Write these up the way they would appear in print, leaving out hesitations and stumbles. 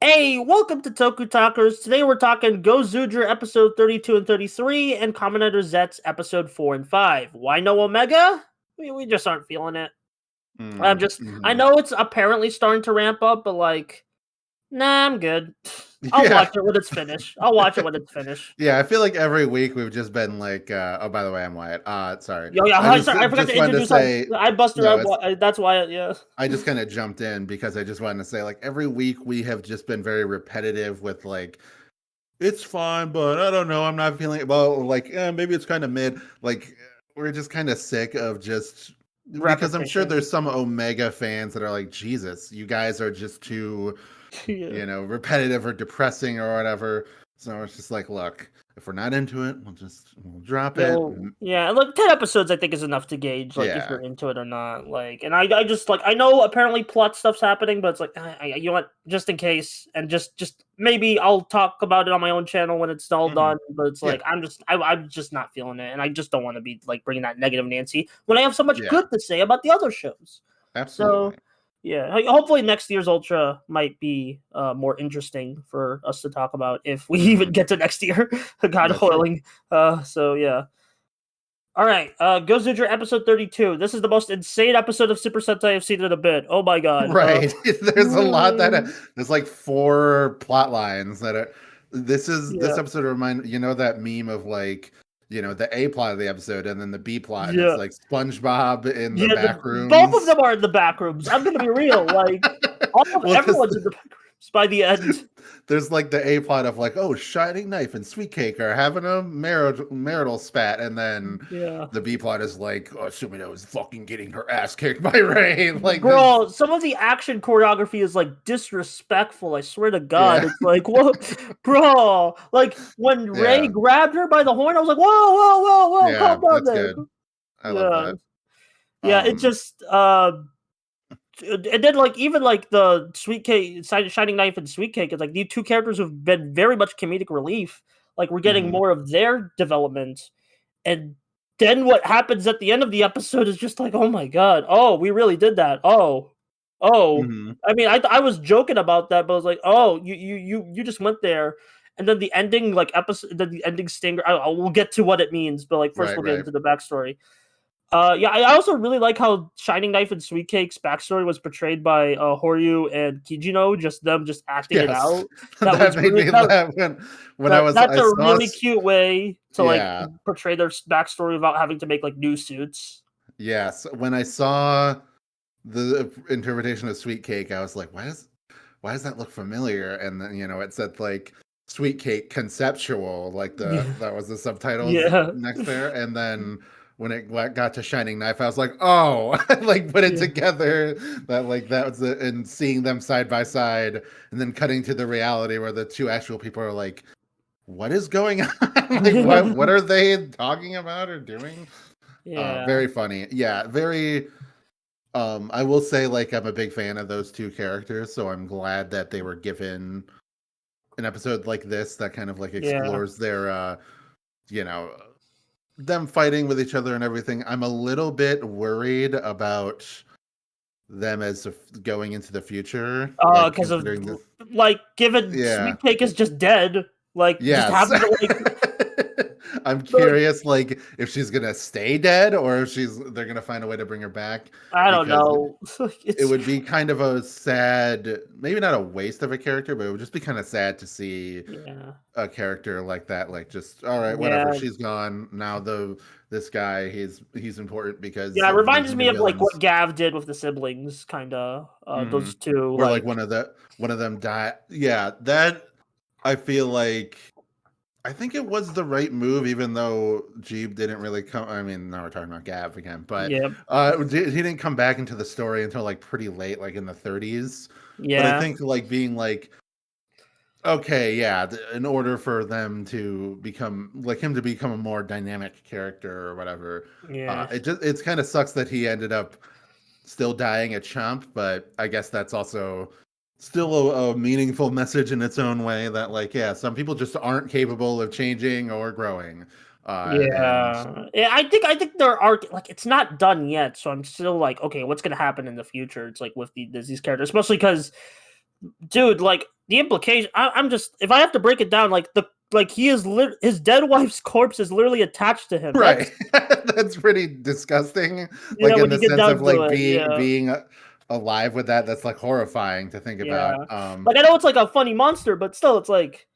Hey, welcome to TokuTalkers. Today we're talking GoZyuger episode 32 and 33 and Commander Zeztz episode 4 and 5. Why no Omega? We just aren't feeling it. I know it's apparently starting to ramp up, but nah, I'm good. I'll watch it when it's finished. Yeah, I feel like every week we've just been like, oh, by the way, I'm Wyatt. Sorry. I forgot to introduce I busted up. That's Wyatt, yeah. I just kind of jumped in because I just wanted to say, like, every week we have just been very repetitive with, like, it's fine, but I don't know. I'm not feeling it. Well, like, maybe it's kind of mid. Like, we're just kind of sick of just because I'm sure there's some Omega fans that are like, Jesus, you guys are just too, repetitive or depressing or whatever. So it's just like, look, if we're not into it, we'll drop it. Yeah, like 10 episodes I think is enough to gauge if you're into it or not. And I just I know apparently plot stuff's happening, but it's like you know what, just in case, and just maybe I'll talk about it on my own channel when it's all done. But it's I'm just not feeling it, and I just don't want to be bringing that negative Nancy when I have so much good to say about the other shows. Absolutely. So, yeah, hopefully next year's Ultra might be more interesting for us to talk about if we even get to next year. God willing. So yeah. All right, GoZyuger episode 32. This is the most insane episode of Super Sentai I've seen in a bit. Oh my god. Right. There's a lot there's like 4 plot lines that are. This episode remind that meme of the A plot of the episode and then the B plot. And it's like SpongeBob in the back rooms. Both of them are in the back rooms. I'm gonna be real. Everyone's in the back rooms by the end. There's like the A plot of oh, Shining Knife and Sweet Cake are having a marital spat, and then the B plot is Sumino is fucking getting her ass kicked by Ray. Bro, some of the action choreography is disrespectful. I swear to God, it's what, bro? When Ray grabbed her by the horn, I was like, whoa, calm down there. Good. I love that. Yeah, it just and then even the Sweet Cake, Shining Knife and Sweet Cake, it's these two characters have been very much comedic relief. We're getting more of their development, and then what happens at the end of the episode is just oh my god, oh, we really did that. I mean, I was joking about that, but I was oh, you just went there, and then the ending episode, the ending stinger. We'll get to what it means, but first we'll get into the backstory. I also really like how Shining Knife and Sweet Cake's backstory was portrayed by Horyu and Kijino, just acting it out. That made me laugh when I was. That's a really cute way to portray their backstory without having to make new suits. Yes, when I saw the interpretation of Sweet Cake, I was like, why does that look familiar? And then it said Sweet Cake conceptual, that was the subtitle next there, and then when it got to Shining Knife, I was like, oh, put it together that was it, and seeing them side by side, and then cutting to the reality where the two actual people are what is going on? What are they talking about or doing? Very funny. Yeah, very. I will say, I'm a big fan of those two characters, so I'm glad that they were given an episode like this that kind of explores their, them fighting with each other and everything. I'm a little bit worried about them as going into the future. Because of given Sweet Cake is just dead. Just I'm curious, if she's gonna stay dead or if they're gonna find a way to bring her back. I don't know. It would be kind of a sad, maybe not a waste of a character, but it would just be kind of sad to see a character like that. Just all right, whatever. She's gone now. This guy, he's important because it reminds me of what Gav did with the siblings, kind of. Those two, or one of them died. Yeah, that I feel I think it was the right move, even though Jeeb didn't really come. I mean, now we're talking about Gav again, but he didn't come back into the story until pretty late, in the 30s. Yeah, but I think being okay, in order for them to become him to become a more dynamic character or whatever. Yeah, it's kind of sucks that he ended up still dying a chump, but I guess that's also still a meaningful message in its own way that some people just aren't capable of changing or growing. I think there are it's not done yet, so I'm still okay, what's gonna happen in the future? It's with these characters, especially because dude, like the implication. I'm just if I have to break it down, like he is his dead wife's corpse is literally attached to him. Right. That's pretty disgusting. Like in When the you get sense down of to like it, yeah. being alive with that. That's like horrifying to think Yeah, about. like I know it's like a funny monster, but still, it's like,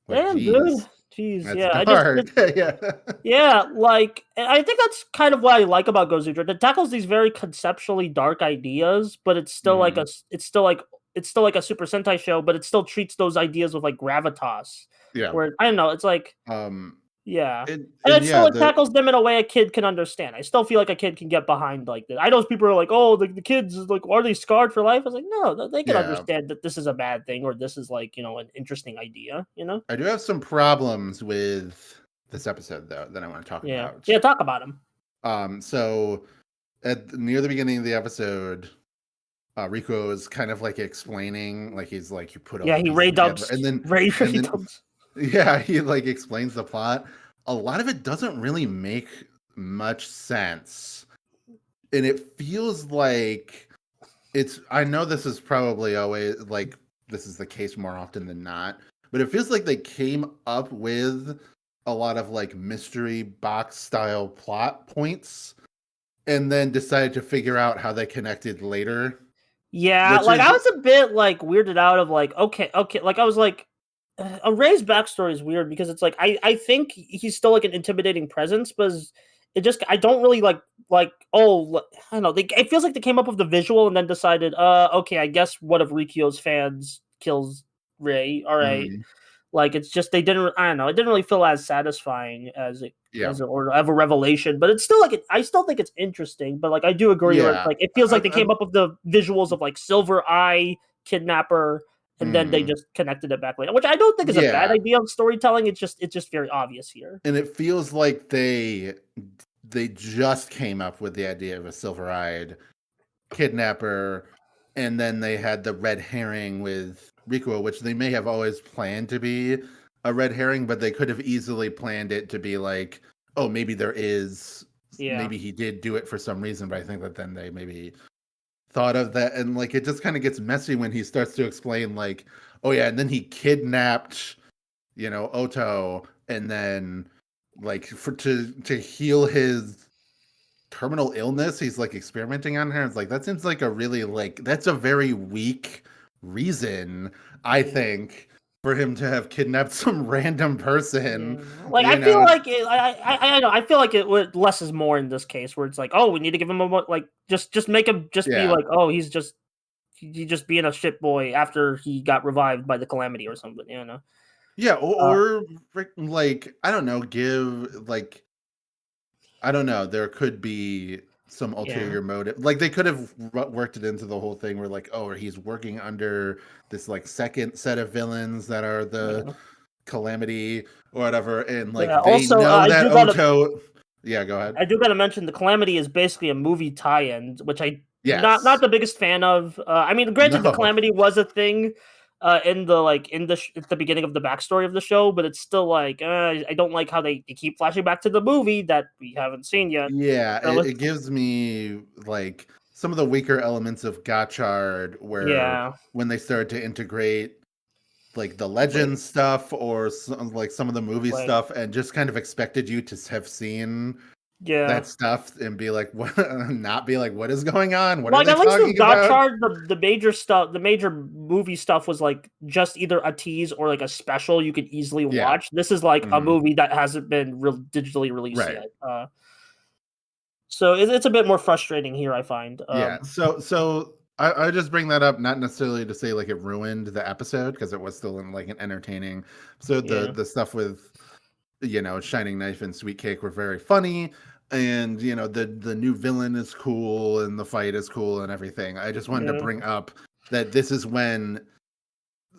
damn, dude, Geez, jeez, that's yeah. dark. Yeah. Yeah, like I think that's kind of what I like about GoZyuger. It tackles these very conceptually dark ideas, but it's still like Mhm. it's still like a Super Sentai show, but it still treats those ideas with like gravitas. Yeah. Where I don't know, it's like Um yeah. And and it still yeah, it tackles them in a way a kid can understand. I still feel like a kid can get behind like this. I know people are like, "Oh, the kids like are they scarred for life?" I was like, "No, they can yeah. understand that this is a bad thing or this is like, an interesting idea, you know?" I do have some problems with this episode though that I want to talk Yeah. about. Yeah, talk about them. So near the beginning of the episode, Rico is kind of like explaining, like he's like, you put all Yeah, the he pieces Ray together, dubs Ray and then dubs. yeah, he like explains the plot. A lot of it doesn't really make much sense, and it feels like I know this is probably always like this is the case more often than not, but it feels like they came up with a lot of like mystery box style plot points and then decided to figure out how they connected later, Yeah, which like I is was a bit like weirded out of like okay, like I was like Ray's backstory is weird because it's like I think he's still like an intimidating presence, but it just I don't really I don't know. It feels like they came up with the visual and then decided okay, I guess one of Rikyo's fans kills Ray. All right, mm, like it's just they didn't I don't know. It didn't really feel as satisfying yeah. or of a revelation, but it's still like I still think it's interesting. But like I do agree where it's Yeah. like it feels like they I, came up with the visuals of like Silver Eye kidnapper, and then they mm, just connected it back later, which I don't think is a bad yeah. idea of storytelling. It's just very obvious here. And it feels like they just came up with the idea of a silver-eyed kidnapper, and then they had the red herring with Rico, which they may have always planned to be a red herring, but they could have easily planned it to be like, oh, Yeah, maybe he did do it for some reason, but I think that then they maybe thought of that, and like it just kind of gets messy when he starts to explain like, oh yeah, and then he kidnapped, Oto, and then like for to heal his terminal illness, he's like experimenting on her. It's like that seems like a really like that's a very weak reason, I think, for him to have kidnapped some random yeah. person. Like I feel like I know I feel like less is more in this case where it's like oh we need to give him like just make him just be Yeah. like oh he just being a shit boy after he got revived by the calamity or something, you know. Yeah, Uh, like I don't know, give like I don't know. There could be some yeah, ulterior motive. Like they could have worked it into the whole thing where like, oh, he's working under this like second set of villains that are the yeah, calamity or whatever, and yeah. like they Also, know that Oto. Yeah, go ahead. I do gotta mention the calamity is basically a movie tie-in, which I not Yes. the biggest fan of. I mean, granted, the No. calamity was a thing in the at the beginning of the backstory of the show, but it's still like I don't like how they keep flashing back to the movie that we haven't seen yet. Yeah, So it gives me like some of the weaker elements of Gotchard where yeah, when they started to integrate like the like legend stuff or like some of the movie like stuff and just kind of expected you to have seen yeah. that stuff and be like what not be like what is going on, what are Like they at least with talking about. Gotchard, the major stuff, the major movie stuff was like just either a tease or like a special you could easily Yeah. watch. This is like a Mhm. movie that hasn't been digitally released Right. yet. So it's a bit more frustrating here, I find. Yeah, so I just bring that up not necessarily to say like it ruined the episode because it was still in like an entertaining. So Yeah, the stuff with Shining Knife and Sweet Cake were very funny, and the new villain is cool and the fight is cool and everything. I just wanted to yeah, bring up that this is when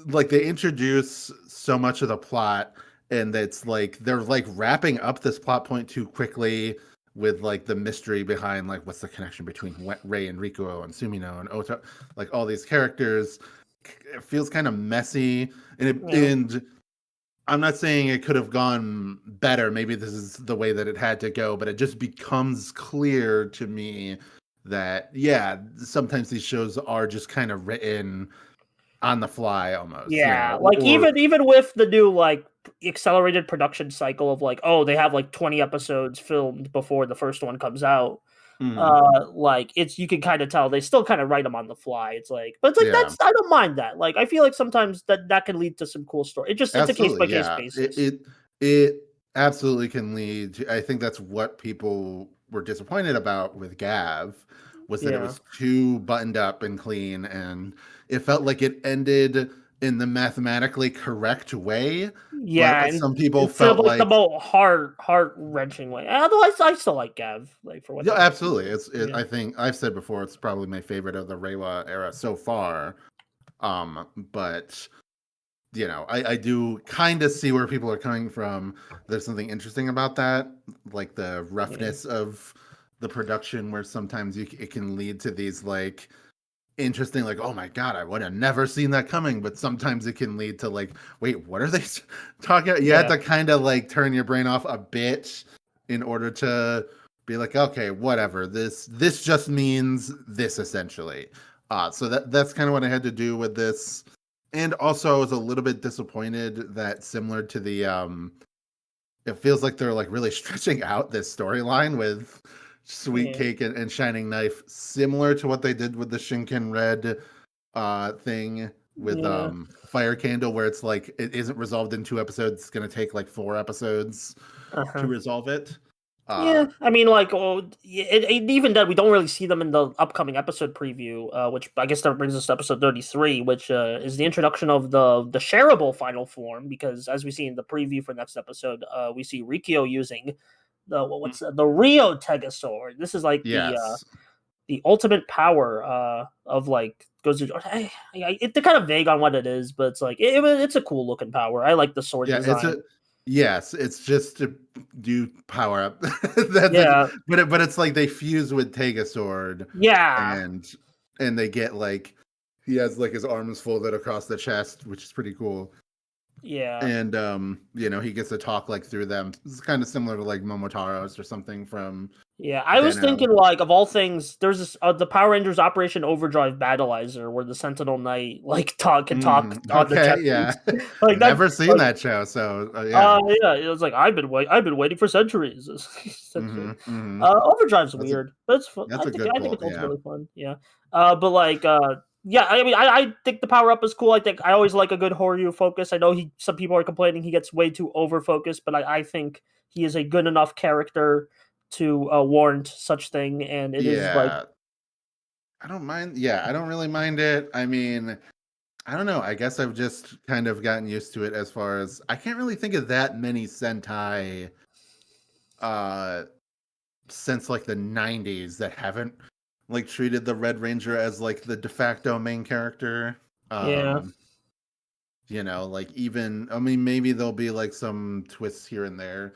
like they introduce so much of the plot, and it's like they're like wrapping up this plot point too quickly with like the mystery behind like what's the connection between Ray and Rico and Sumino and Ota, like all these characters. It feels kind of messy, yeah, and I'm not saying it could have gone better. Maybe this is the way that it had to go, but it just becomes clear to me that yeah, sometimes these shows are just kind of written on the fly almost, Yeah, like even with the new like accelerated production cycle of like, oh, they have like 20 episodes filmed before the first one comes out. Like it's you can kind of tell they still kind of write them on the fly. It's like, but it's like yeah, that's I don't mind that. Like I feel like sometimes that can lead to some cool story. It's a case by absolutely, case yeah. basis. It absolutely can lead to, I think that's what people were disappointed about with Gav, was that it Yeah, was too buttoned up and clean, and it felt like it ended in the mathematically correct way, yeah, but and some people instead of felt like the like, most heart wrenching way. Although I still like Gav like for what yeah, they did. absolutely. Yeah, I think I've said before, it's probably my favorite of the Reiwa era so far. But I do kind of see where people are coming from. There's something interesting about that, like the yeah, roughness of the production, where sometimes it can lead to these like interesting, like, oh my god, I would have never seen that coming. But sometimes it can lead to like, wait, what are they talking about? You have yeah, to kind of like turn your brain off a bit in order to be like, okay, whatever. This just means this essentially. So that's kind of what I had to do with this. And also I was a little bit disappointed that, similar to the it feels like they're like really stretching out this storyline with Sweet yeah, Cake and Shining Knife, similar to what they did with the Shinken Red thing with yeah. Fire Candle, where it's like it isn't resolved in 2 episodes. It's gonna take like 4 episodes to Uh-huh. resolve it. Yeah, I mean, like, oh, even then, we don't really see them in the upcoming episode preview, which I guess that brings us to episode 33, which is the introduction of the shareable final form. Because as we see in the preview for next episode, we see Rikyo using the Rio Tegasword. This is like Yes. the ultimate power of like GoZyuger. They're kind of vague on what it is, but it's like it's a cool looking power. I like the sword Yeah, design. it's just to do power up. That's it. Yeah, But it's like they fuse with Tega Sword, yeah, and they get like, he has like his arms folded across the chest, which is pretty cool. yeah. And he gets to talk like through them. It's kind of similar to like Momotaro's or something from Yeah, I was Deno. thinking like of all things, there's this the Power Rangers Operation Overdrive Battleizer where the Sentinel Knight like can talk on the Okay, test yeah. tubes. Like that's Never seen like that show, so yeah. yeah, it was like I've been waiting for centuries. Essentially. Hmm. Overdrive's That's a weird, but it's fun. that's a good I think pull. it's Yeah. ultimately fun. Yeah. But like yeah, I mean I think the power up is cool. I think I always like a good Horyu focus. I know some people are complaining he gets way too over focused, but I think he is a good enough character to warrant such thing, and it is like Yeah. I don't mind. Yeah, I don't really mind it. I mean, I don't know. I guess I've just kind of gotten used to it, as far as I can't really think of that many Sentai uh since like the 90s that haven't like treated the Red Ranger as like the de facto main character. yeah, Um like, even, I mean, maybe there'll be like some twists here and there,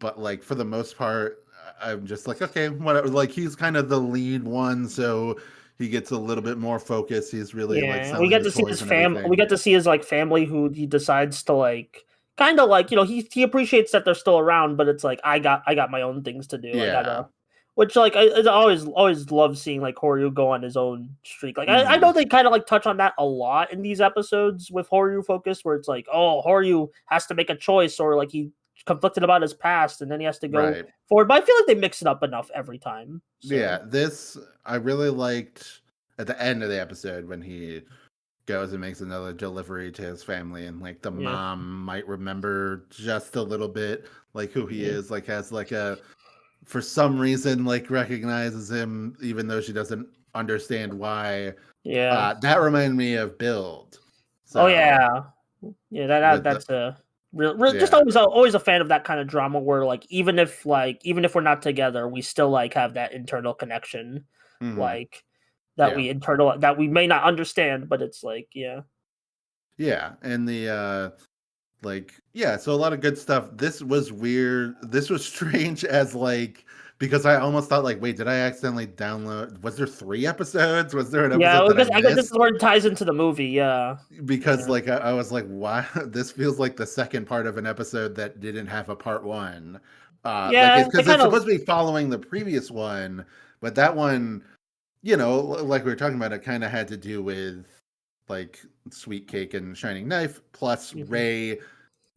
but like for the most part, I'm just like, okay, whatever. Like, he's kind of the lead one, so he gets a little bit more focus. He's really like yeah. We selling get the to see toys his and we everything. get to see his like family who he decides to like kind of like he appreciates that they're still around, but it's like I got my own things to do. I Yeah. gotta. Which like I always love seeing like Horyu go on his own streak. Like I Hmm. know they kind of like touch on that a lot in these episodes with Horyu focus, where it's like, oh, Horyu has to make a choice, or like he conflicted about his past and then he has to go Right. forward. But I feel like they mix it up enough every time. So Yeah. This I really liked at the end of the episode, when he goes and makes another delivery to his family, and like the yeah, mom might remember just a little bit like who he yeah, is, like has like a, for some reason, like recognizes him even though she doesn't understand why. yeah. That reminded me of Build. Oh So yeah, yeah. with the That's a real just yeah. always a fan of that kind of drama where like even if we're not together, we still like have that internal connection, Hmm. like that Yeah. we internal that we may not understand, but it's like yeah, Yeah. And the like, yeah, so a lot of good stuff. This was weird. This was strange, as like, because I almost thought like, wait, did I accidentally download, was there 3 episodes? Was there an yeah. episode that I I guess this is missed? where it ties into the movie. Yeah, Because yeah, like I was like, why, this feels like the second part of an episode that didn't have a part one. Like, yeah. it's They because kind it's of supposed to be following the previous one, but that one, like we were talking about, it kind of had to do with like Sweet Cake and Shining Knife plus Ray.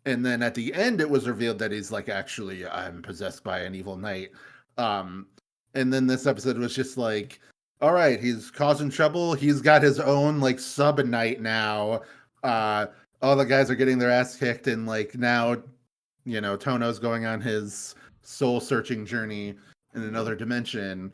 And then at the end, it was revealed that he's like, actually, I'm possessed by an evil knight. And then this episode was just like, all right, he's causing trouble. He's got his own like sub knight now. All the guys are getting their ass kicked, and like now, Tono's going on his soul searching journey in another dimension.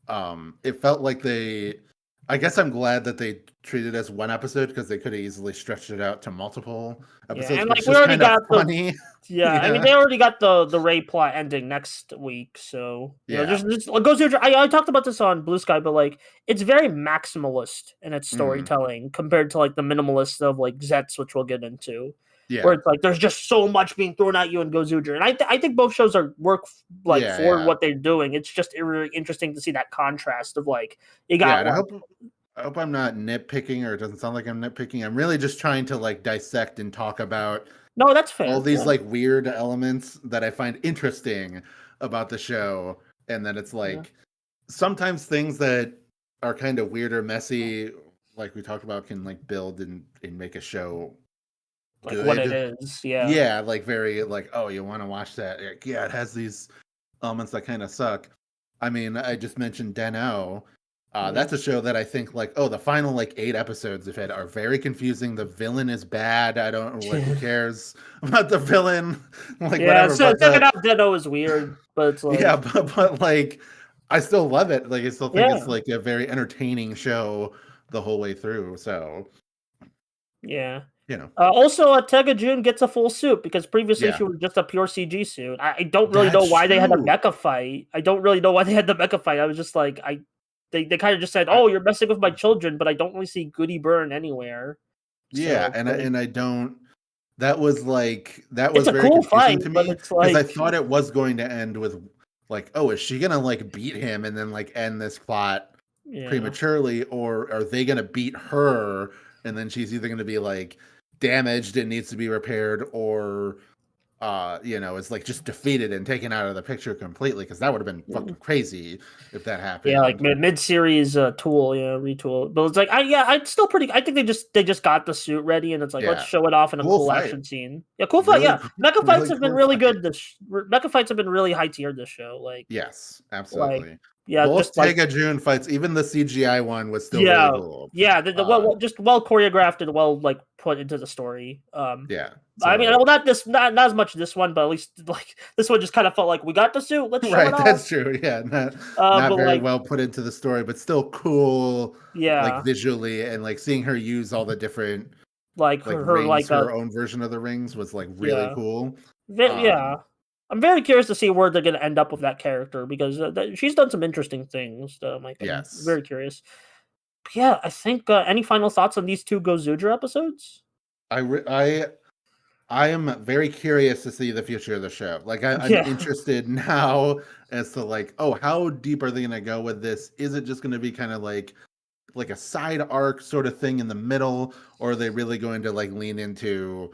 It felt like I guess I'm glad that they treated it as one episode because they could have easily stretched it out to multiple episodes. Yeah, and like we already got funny. Yeah, I mean they already got the Ray plot ending next week, so just GoZyuger. I talked about this on Bluesky, but like it's very maximalist in its storytelling compared to like the minimalist of like Zeztz, which we'll get into. Yeah, where it's like there's just so much being thrown at you in GoZyuger, and I think both shows work for what they're doing. It's just really interesting to see that contrast of like you got. I hope I'm not nitpicking, or it doesn't sound like I'm nitpicking. I'm really just trying to like dissect and talk about. No, that's fair. All these like weird elements that I find interesting about the show, and then it's like sometimes things that are kind of weird or messy, like we talked about, can like build and make a show. Like good. What it is, yeah, like very like, oh, you want to watch that? Like, yeah, it has these elements that kind of suck. I mean, I just mentioned Den-O. That's a show that I think like, the final like 8 episodes of it are very confusing. The villain is bad. I don't like who cares about the villain. Like whatever. So checking out Den-O is weird, but it's like but like I still love it. Like I still think it's like a very entertaining show the whole way through. So also, Tega June gets a full suit because previously she was just a pure CG suit. I don't really know why they had the mecha fight. I was just like, they kind of just said, "Oh, you're messing with my children," but I don't really see Goody Byrne anywhere. I don't. That was very cool confusing fight to me because I thought it was going to end with like, oh, is she gonna like beat him and then like end this plot prematurely, or are they gonna beat her and then she's either gonna be like damaged and needs to be repaired, or is like just defeated and taken out of the picture completely, because that would have been fucking crazy if that happened. Yeah, like mid-series retool. But it's like it's still pretty. I think they just got the suit ready, and it's like let's show it off in a cool action scene. Yeah, cool fight. Really, mecha fights have been really good. Mecha fights have been really high tier this show. Like yes, absolutely. Like, both Tega June fights, even the CGI one was still really cool. Yeah, just well choreographed and well like put into the story. So, I mean, not as much this one, but at least like this one just kind of felt like we got the suit. Let's show it off. That's true. Yeah, not very well put into the story, but still cool. Yeah, like visually, and like seeing her use all the different her rings, her own version of the rings was like really cool. I'm very curious to see where they're going to end up with that character, because she's done some interesting things. I'm very curious. But I think any final thoughts on these 2 GoZyuger episodes? I am very curious to see the future of the show. Like I'm interested now as to like, how deep are they going to go with this? Is it just going to be kind of like a side arc sort of thing in the middle, or are they really going to like lean into,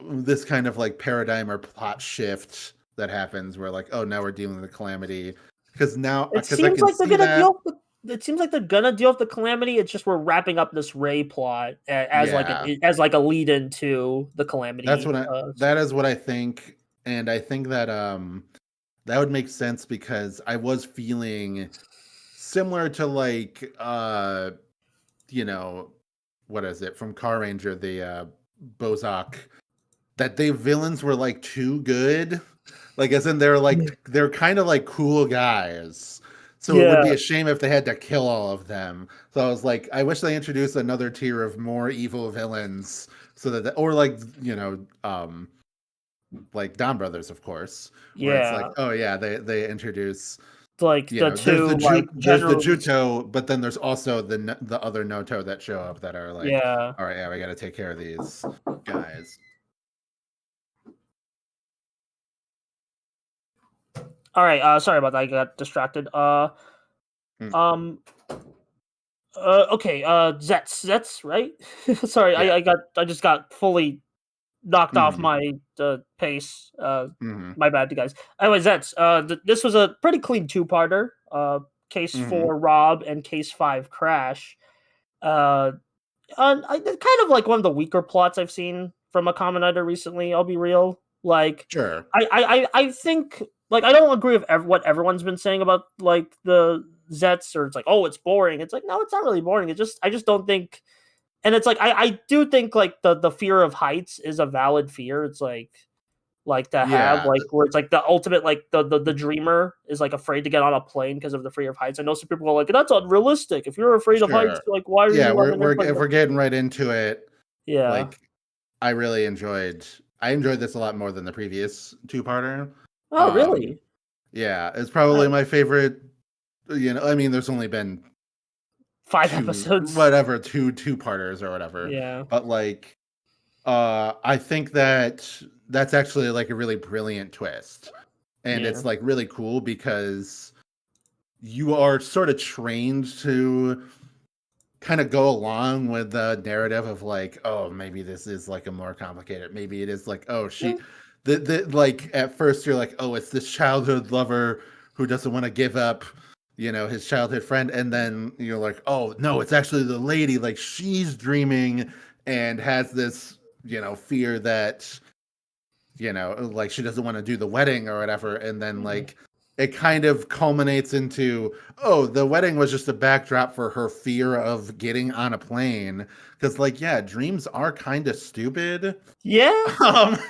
this kind of like paradigm or plot shift that happens where like, now we're dealing with the calamity? Because now it seems like they're gonna deal with. It seems like they're gonna deal with the calamity. It's just we're wrapping up this Ray plot as like a lead into the calamity. That's what that is what I think, and I think that that would make sense, because I was feeling similar to like what is it from Car Ranger, the Bozak, that the villains were like too good, like as in they're kind of like cool guys. So it would be a shame if they had to kill all of them. So I was like, I wish they introduced another tier of more evil villains, so that or like like Don Brothers, of course. Where it's like, they introduce like the two there's the Juto, but then there's also the other Noto that show up that are like, all right, we got to take care of these guys. All right, sorry about that. I got distracted. Okay. Zeztz, right? Sorry, I just got fully knocked off my pace. My bad, you guys. Anyway, Zeztz. This was a pretty clean 2-parter. Case 4 Rob and Case 5 Crash. It's kind of like one of the weaker plots I've seen from a Kamen Rider recently. I'll be real. Like, Sure. I think like I don't agree with what everyone's been saying about like the Zeztz, or it's like, oh, it's boring. It's like, no, it's not really boring. I just don't think, and it's like I do think like the fear of heights is a valid fear. It's like to have Yeah. like where it's like the ultimate like the dreamer is like afraid to get on a plane because of the fear of heights. I know some people are like, that's unrealistic. If you're afraid of heights, Sure. like why are Yeah, you on an airplane? if we're getting right into it, Yeah. like I enjoyed this a lot more than the previous two-parter. Oh, Um, really? yeah, it's probably my favorite. I mean, there's only been 5 episodes. two-parters or whatever, Yeah. but like, I think that's actually like a really brilliant twist, and Yeah. it's like really cool because you are sort of trained to kind of go along with the narrative of like, oh, maybe this is like a more complicated, maybe it is like, oh, Yeah. the like at first you're like, oh, it's this childhood lover who doesn't want to give up, his childhood friend, and then you're like, oh no, it's actually the lady, like she's dreaming and has this, fear that, like she doesn't want to do the wedding or whatever, and then like it kind of culminates into, oh, the wedding was just a backdrop for her fear of getting on a plane, because like, yeah, dreams are kind of stupid. Yeah.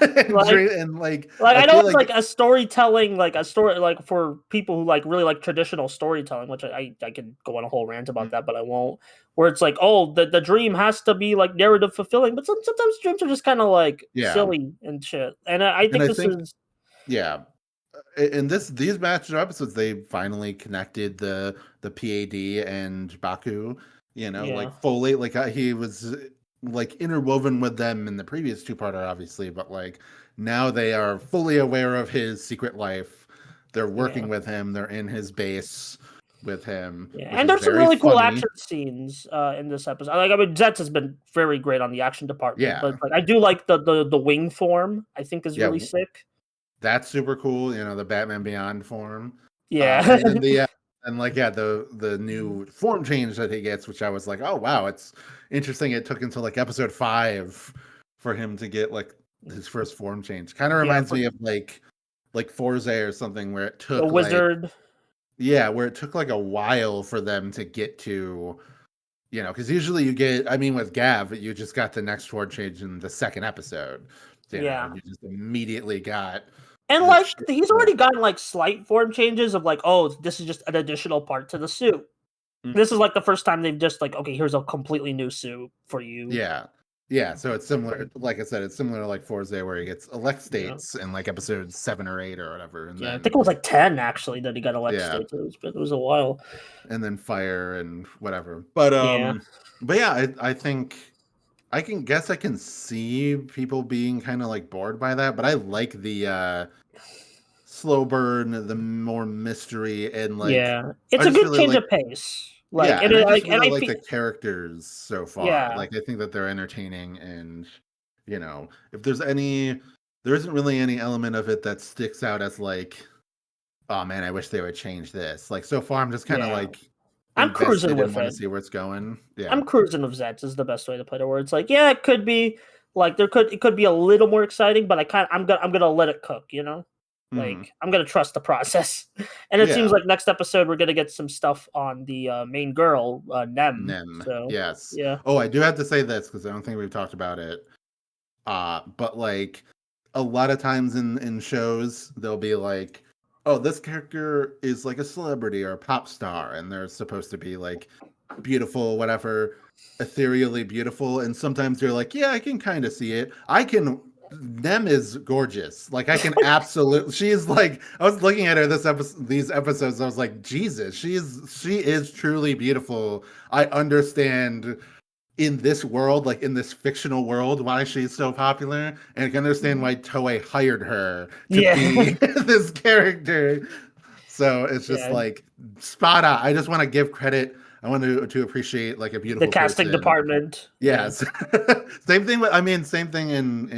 And, Like and like like I I know feel it's like, like a storytelling, like a story, like for people who like really like traditional storytelling, which I could go on a whole rant about that, but I won't. Where it's like, oh, the dream has to be like narrative fulfilling, but sometimes dreams are just kind of like yeah, silly and shit. And I and think I this think, is yeah, in these match episodes, they finally connected the PAD and Baku, yeah, like fully. Like he was like interwoven with them in the previous two-parter, obviously, but like now they are fully aware of his secret life. They're yeah. working with him. They're in his base with him, Yeah, which and is there's some very really cool funny. action scenes in this episode. Like, I mean, Zeztz has been very great on the action department, but Yeah, like I do like the wing form. I think is yeah, really sick. that's super cool. The Batman Beyond form, Yeah, and then and like, yeah, the new form change that he gets, which I was like, oh wow, it's interesting. It took until like episode 5 for him to get like his first form change. Kind of yeah. reminds me of like Forza or something, where it The took like, wizard. yeah, where it took like a while for them to get to, because usually you get, I mean, with Gav, you just got the next form change in the second episode. Yeah, You just immediately got and the like shit. he's already gotten like slight form changes of like, oh, this is just an additional part to the suit. This is like the first time they've just like, okay, here's a completely new suit for you. Yeah. Yeah, so it's similar. Like I said, it's similar to like Forza, where he gets elect Yeah, states in like episode 7 or 8 or whatever, and yeah. I then think it was like 10 actually that he got elect yeah, states. It was a while. and then fire and whatever. Yeah, But yeah, I think I can see people being kind of like bored by that, but I like the slow burn, the more mystery, and like yeah. It's I a just good really change like, of pace. Like, yeah, and and I it, just like, and really I like feel, the characters so far. yeah, Like I think that they're entertaining, and if there isn't really any element of it that sticks out as like, oh man, I wish they would change this. Like so far, I'm just kind of yeah. like I'm cruising invested and with want to it. see where it's going. Yeah. I'm cruising with Zets is the best way to put it. Where it's like, yeah, it could be like it could be a little more exciting, but I'm gonna let it cook. Hmm. Like I'm gonna trust the process. And it seems Yeah. like next episode we're gonna get some stuff on the main girl, Nem. Nem. So Yes. yeah, Oh, I do have to say this because I don't think we've talked about it. But like a lot of times in shows, they'll be like, oh, this character is like a celebrity or a pop star, and they're supposed to be like beautiful, whatever, ethereally beautiful. And sometimes you're like, yeah, I can kind of see it. Nem is gorgeous. Like I can absolutely. She is like. I was looking at her these episodes. I was like, Jesus, she is truly beautiful. I understand in this world, like in this fictional world, why she's so popular, and I can understand why Toei hired her to yeah, be this character. So it's just yeah. like spot on. I just want to give credit. I want to appreciate like a The beautiful casting person. department. Yeah, Yes. Same thing with, I mean, same thing in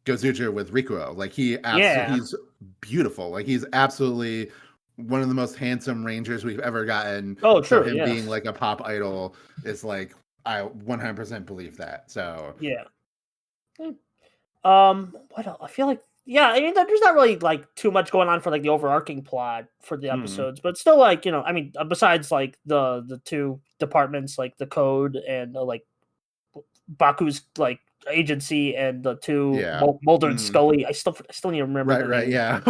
GoZyuger with Rikuo. Like yeah. he's beautiful. Like he's absolutely one of the most handsome rangers we've ever gotten. Oh, So true. him Yeah, being like a pop idol is like I 100% believe that. So Yeah. What else? I feel like I mean, there's not really like too much going on for like the overarching plot for the episodes, but still like I mean, besides like the two departments like the code and like Baku's like agency and the two yeah. Mulder and Scully. I still need to remember their Right, names. yeah.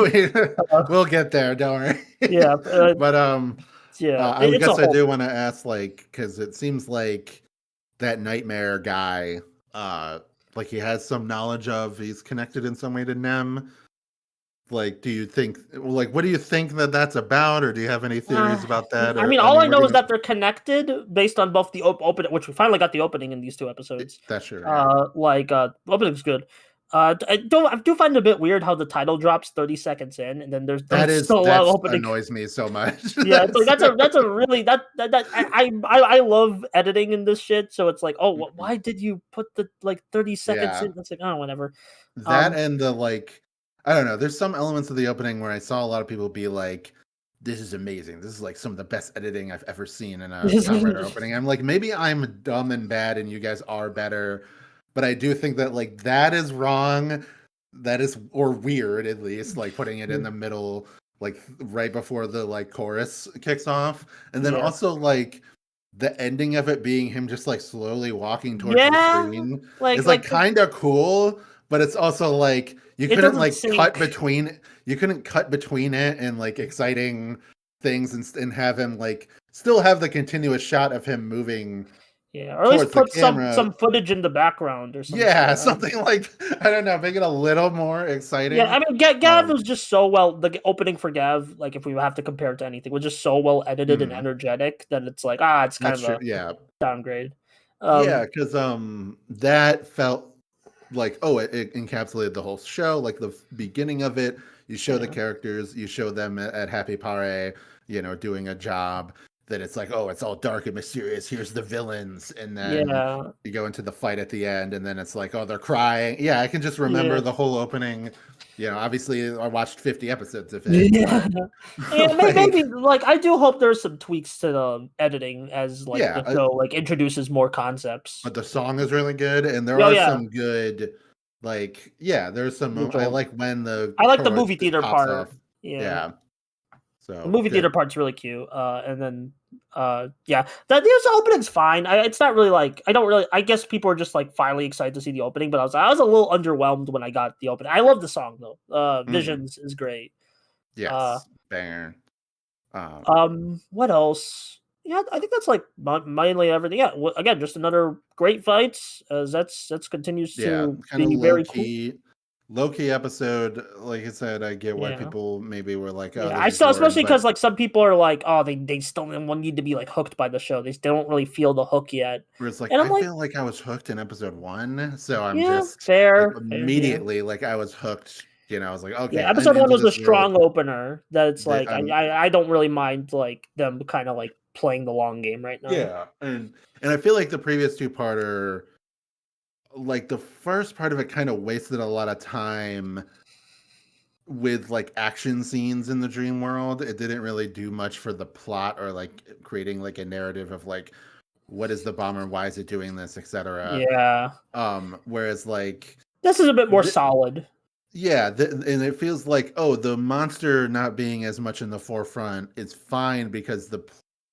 Uh, We'll get there, don't worry. yeah, But I it's a guess I whole do want to ask, like, because it seems like that nightmare guy, like he has some knowledge of, he's connected in some way to Nem. Like, do you think, like, what do you think that that's about, or do you have any theories about that? I Or mean, I all I mean, we're know is gonna. that they're connected based on both the open, which we finally got the opening in these two episodes. That's true. Yeah. Opening's good. I do find it a bit weird how the title drops 30 seconds in, and then there's That still a opening. annoys me so much. Yeah, it's like that's a really that I love editing in this shit. So it's like, oh, why did you put the like 30 seconds Yeah. in? It's like, oh, whatever. That and the like, I don't know. There's some elements of the opening where I saw a lot of people be like, "This is amazing. This is like some of the best editing I've ever seen in a Kamen Rider opening." I'm like, maybe I'm dumb and bad, and you guys are better, but I do think that like that is wrong. That is or weird at least, like putting it in the middle, like right before the like chorus kicks off, and then Yeah. also like the ending of it being him just like slowly walking towards the Yeah, screen like is like kind of cool, but it's also like you it couldn't doesn't like cut sync. between it and like exciting things and have him like still have the continuous shot of him moving Yeah, or at least towards the put camera. some footage in the background or some Yeah, shit. something like I don't know, make it a little more Yeah, exciting. I mean, Gav was just so well. The opening for Gav, like if we have to compare it to anything, was just so well edited and energetic that it's like, it's kind That's of true. a Yeah. downgrade. Yeah, because that felt like it encapsulated the whole show. Like the beginning of it, you show the Yeah. characters, you show them at Happy Pare, doing a job. That it's like, oh, it's all dark and mysterious. Here's the villains, and then Yeah. you go into the fight at the end, and then it's like, oh, they're crying. Yeah, I can just remember Yeah. the whole opening. Obviously, I watched 50 episodes of it, Yeah. Yeah, like, maybe like I do hope there's some tweaks to the editing as like yeah, the show like introduces more concepts. but the song is really good, and there Oh are yeah, some good, like, yeah, there's some. I visual. like when the I like the chorus movie just theater pops part. off. Yeah. Yeah, The so movie theater good. part's really cute. And then yeah, the opening's fine. It's not really like I don't really. I guess people are just like finally excited to see the opening, but I was a little underwhelmed when I got the opening. I love the song though. Mhm. Visions is great. Uh, Yes, banger. what else? Yeah, I think that's like mainly everything. Yeah, again, just another great fights. That's continues Yeah, to kind of be very cool. low key episode. Like I said, I get why Yeah. people maybe were like, "Oh, Yeah, this I is still, boring," especially but because like some people are like, oh, they still need to be like hooked by the show. They still don't really feel the hook yet, where it's like, and I'm I like, feel like I was hooked in episode 1, so I'm yeah, just like fair, yeah, immediately like I was hooked. I was like, yeah. okay, I'm Episode one into was a this world. strong opener. That's That like I don't really mind like them kind of like playing the long game right now. Yeah, and I feel like the previous two-parter, like the first part of it, kind of wasted a lot of time with like action scenes in the dream world. It didn't really do much for the plot or like creating like a narrative of like what is the bomber, why is it doing this, etc. Yeah, Whereas like this is a bit more th- solid. yeah, and it feels like, oh, the monster not being as much in the forefront is fine because the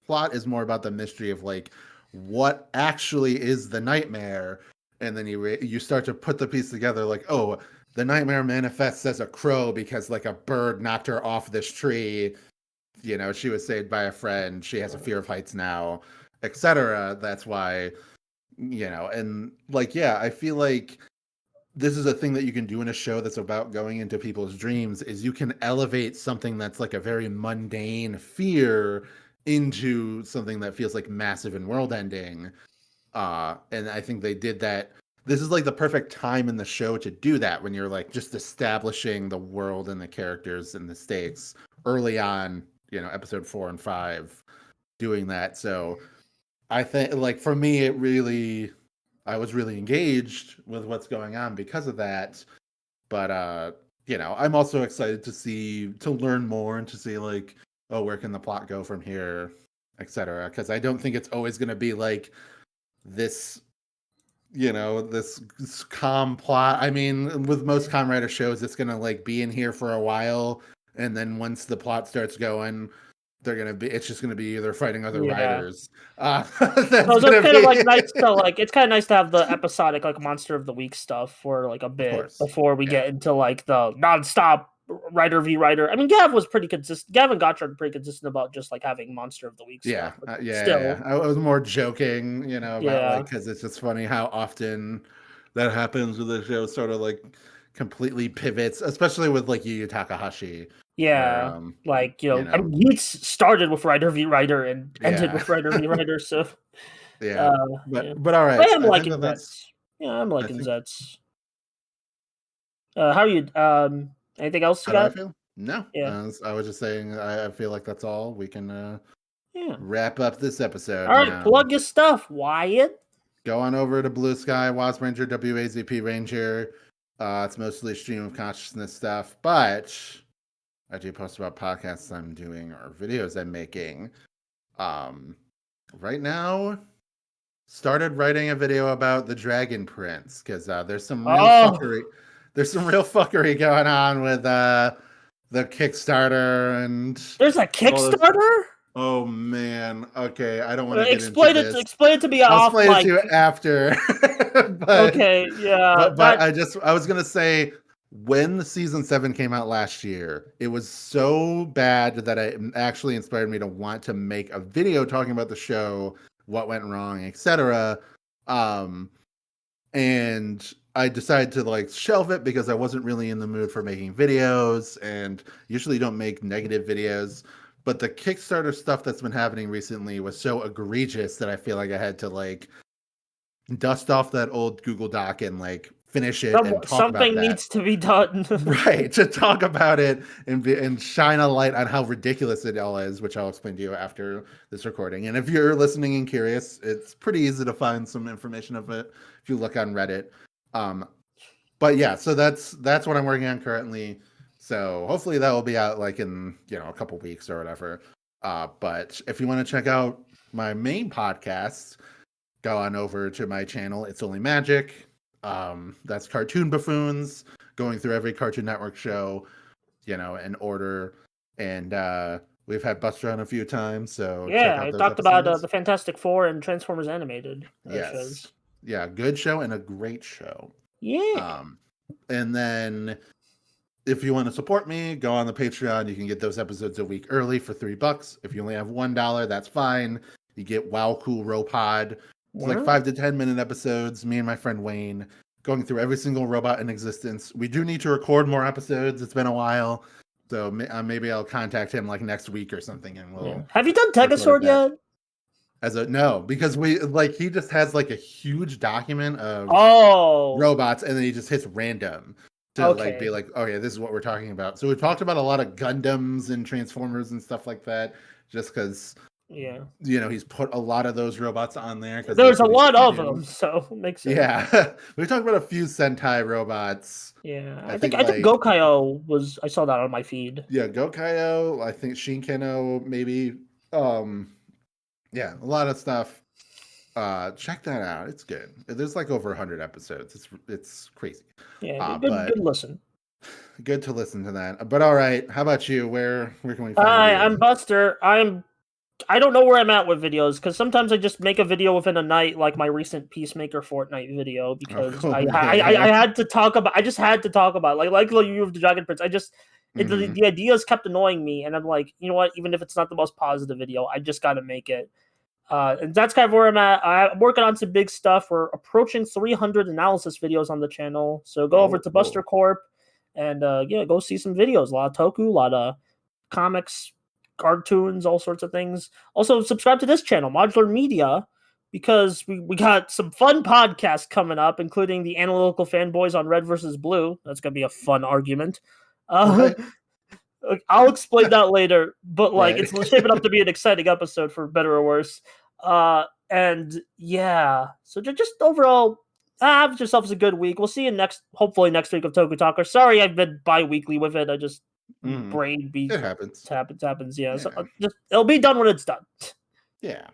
plot is more about the mystery of like what actually is the nightmare, and then you start to put the piece together like, oh, the nightmare manifests as a crow because like a bird knocked her off this tree. She was saved by a friend. She has a fear of heights now, etc. That's why, and like, yeah, I feel like this is a thing that you can do in a show that's about going into people's dreams is you can elevate something that's like a very mundane fear into something that feels like massive and world ending. And I think they did that. This is like the perfect time in the show to do that when you're like just establishing the world and the characters and the stakes early on, episode 4 and 5 doing that. So I think like for me, I was really engaged with what's going on because of that. But I'm also excited to learn more and to see like, oh, where can the plot go from here, etc. Because I don't think it's always going to be like this, this calm plot. I mean, with most comm writer shows, it's gonna like be in here for a while, and then once the plot starts going, it's just gonna be either fighting other writers. That's so it's kind of like nice to like. It's kind of nice to have the episodic like Monster of the Week stuff for like a bit before we get into like the nonstop writer v writer. I mean, Gav was pretty consistent. Gavin Gottschalk pretty consistent about just like having Monster of the Week stuff. Yeah. I was more joking, about like because it's just funny how often that happens with the show. Sort of like completely pivots, especially with like Yu Yu Takahashi. Yeah, where, I mean, he started with writer v writer and ended with writer v writer. So but all right, I am liking Zeztz. Yeah, I'm liking Zeztz. How are you? Anything else you got? I feel? No. I was just saying. I feel like that's all. We can wrap up this episode. All right, plug your stuff, Wyatt. Go on over to Bluesky, Wasp Ranger, WAZP Ranger. It's mostly stream of consciousness stuff, but I do post about podcasts I'm doing or videos I'm making. Right now, started writing a video about the Dragon Prince because there's some real fuckery. There's some real fuckery going on with the Kickstarter and. There's a Kickstarter? Oh man. Okay, I don't want to explain it. Explain it to me. I'll explain it to you after. Okay, yeah. But I was gonna say, when season 7 came out last year, it was so bad that it actually inspired me to want to make a video talking about the show, what went wrong, etc. And I decided to like shelve it because I wasn't really in the mood for making videos, and usually don't make negative videos. But the Kickstarter stuff that's been happening recently was so egregious that I feel like I had to like dust off that old Google Doc and like finish it and talk about that. Something needs to be done. Right, to talk about it and shine a light on how ridiculous it all is, which I'll explain to you after this recording. And if you're listening and curious, it's pretty easy to find some information of it if you look on Reddit. But yeah, so that's what I'm working on currently. So hopefully that will be out like in a couple weeks or whatever. But if you want to check out my main podcast, go on over to my channel. It's Only Magic. That's Cartoon Buffoons, going through every Cartoon Network show, in order. And we've had Buster on a few times. So I talked about the Fantastic Four and Transformers Animated. Yes. Yeah, good show and a great show. Yeah. And then if you want to support me, go on the Patreon. You can get those episodes a week early for $3. If you only have $1, that's fine. You get Wow Cool Robot. It's like 5 to 10 minute episodes. Me and my friend Wayne going through every single robot in existence. We do need to record more episodes. It's been a while. So maybe I'll contact him like next week or something, and we'll. Have you done Tegasword yet? No, because he just has like a huge document of robots, and then he just hits random to like be like, oh yeah, this is what we're talking about. So we talked about a lot of Gundams and Transformers and stuff like that, just because he's put a lot of those robots on there. There's a lot of them, so it makes sense. Yeah, we talked about a few Sentai robots. Yeah, I think Gokaiyo was. I saw that on my feed. Yeah, Gokaiyo. I think Shinkeno maybe. Yeah, a lot of stuff. Check that out. It's good. There's like over 100 episodes. It's crazy. Yeah, good listen. Good to listen to that. But all right, how about you? Where can we find you? I'm Buster. I don't know where I'm at with videos because sometimes I just make a video within a night, like my recent Peacemaker Fortnite video, because I had to talk about. I just had to talk about like you with the Dragon Prince. The ideas kept annoying me, and I'm like, you know what? Even if it's not the most positive video, I just got to make it. And that's kind of where I'm at. I'm working on some big stuff. We're approaching 300 analysis videos on the channel, so go over to Buster Corp and go see some videos. A lot of Toku, a lot of comics, cartoons, all sorts of things. Also, subscribe to this channel, Modular Media, because we got some fun podcasts coming up, including the Analytical Fanboys on Red versus Blue. That's gonna be a fun argument. I'll explain that later, but it's shaping up to be an exciting episode for better or worse. So just overall, have yourselves a good week. We'll see you hopefully next week of TokuTalkers. Sorry, I've been bi-weekly with it. I just brain beat. It happens. Happens. Yeah. So it'll be done when it's done. Yeah.